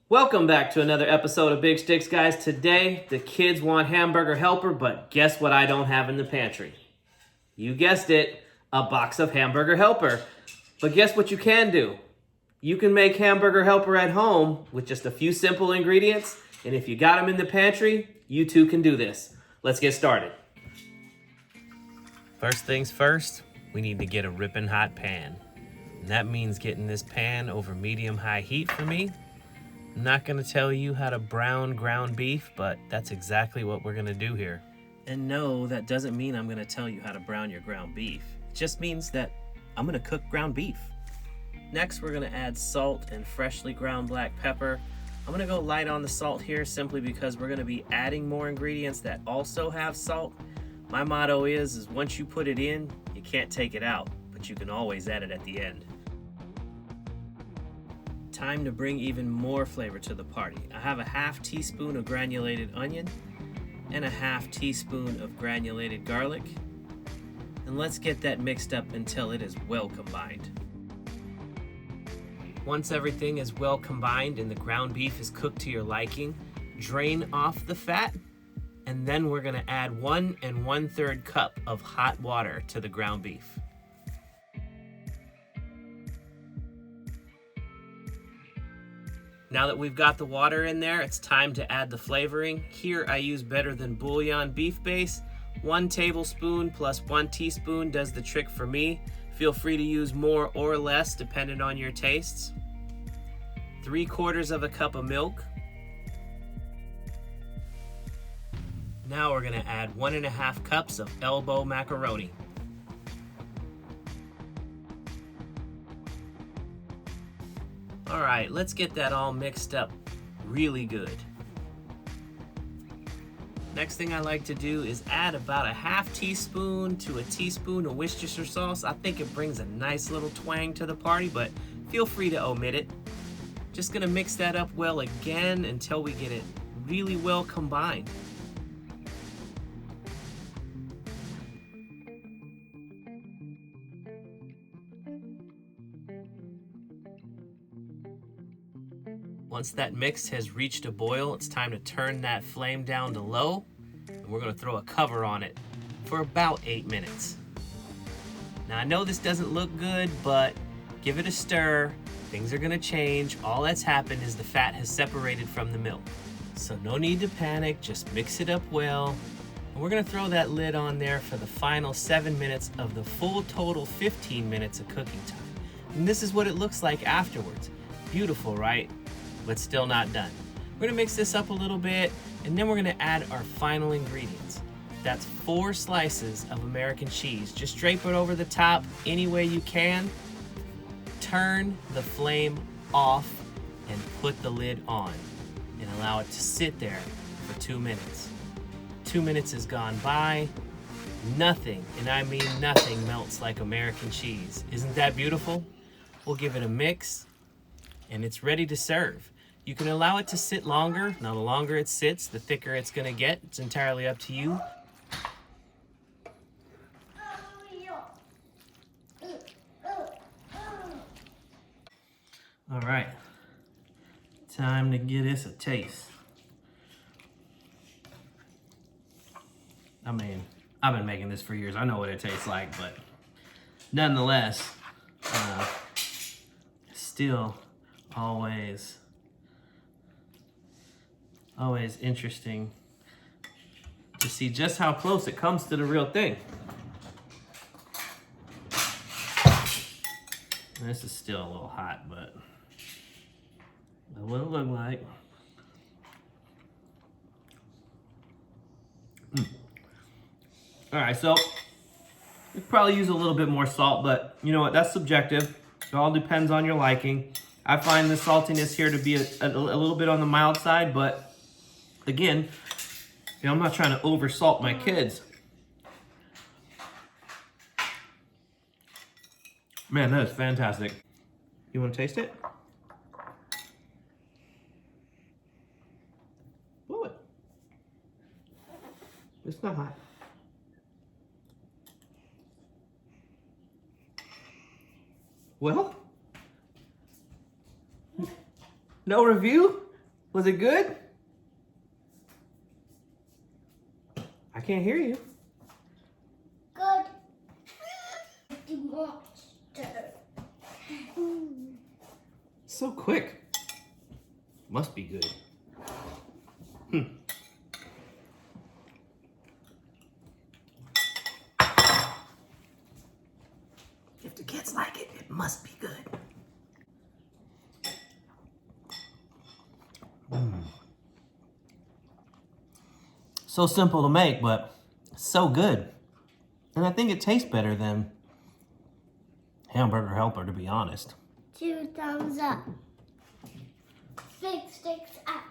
Welcome back to another episode of Big Sticks, guys. Today, the kids want hamburger helper, but guess what I don't have in the pantry? You guessed it, a box of hamburger helper. But guess what you can do? You can make hamburger helper at home with just a few simple ingredients, and if you got them in the pantry, you too can do this. Let's get started. First things first, we need to get a ripping hot pan. And that means getting this pan over medium-high heat for me. I'm not gonna tell you how to brown ground beef, but that's exactly what we're gonna do here. And no, that doesn't mean I'm gonna tell you how to brown your ground beef. It just means that I'm gonna cook ground beef. Next, we're gonna add salt and freshly ground black pepper. I'm gonna go light on the salt here simply because we're gonna be adding more ingredients that also have salt. My motto is once you put it in, you can't take it out, but you can always add it at the end. Time to bring even more flavor to the party. I have a half teaspoon of granulated onion and a half teaspoon of granulated garlic. And let's get that mixed up until it is well combined. Once everything is well combined and the ground beef is cooked to your liking, drain off the fat, and then we're gonna add 1 1/3 cup of hot water to the ground beef. Now that we've got the water in there, it's time to add the flavoring. Here I use Better Than Bouillon beef base. 1 tablespoon plus 1 teaspoon does the trick for me. Feel free to use more or less depending on your tastes. 3/4 of a cup of milk. Now we're gonna add 1 1/2 cups of elbow macaroni. All right, let's get that all mixed up really good. Next thing I like to do is add about a half teaspoon to a teaspoon of Worcestershire sauce. I think it brings a nice little twang to the party, but feel free to omit it. Just gonna mix that up well again until we get it really well combined. Once that mix has reached a boil, it's time to turn that flame down to low, and we're gonna throw a cover on it for about 8 minutes. Now I know this doesn't look good, but give it a stir. Things are gonna change. All that's happened is the fat has separated from the milk. So no need to panic, just mix it up well. And we're gonna throw that lid on there for the final 7 minutes of the full total 15 minutes of cooking time. And this is what it looks like afterwards. Beautiful, right? But still not done. We're gonna mix this up a little bit, and then we're gonna add our final ingredients. That's 4 slices of American cheese. Just drape it over the top any way you can. Turn the flame off and put the lid on and allow it to sit there for 2 minutes. 2 minutes has gone by. Nothing, and I mean nothing, melts like American cheese. Isn't that beautiful? We'll give it a mix, and it's ready to serve. You can allow it to sit longer. Now, the longer it sits, the thicker it's gonna get. It's entirely up to you. All right, time to give this a taste. I mean, I've been making this for years. I know what it tastes like, but nonetheless, still always interesting to see just how close it comes to the real thing. And this is still a little hot, but that's what it looked like. All right, so we could probably use a little bit more salt, but you know what, that's subjective. It all depends on your liking. I find the saltiness here to be a little bit on the mild side, but again, you know, I'm not trying to over salt my kids. Man, that is fantastic. You want to taste it? Blow it. It's not hot. Well, no review? Was it good? I can't hear you. Good. The monster. So quick. Must be good. If the kids like it, it must be good. So simple to make, but so good. And I think it tastes better than Hamburger Helper, to be honest. 2 thumbs up. 6 sticks up.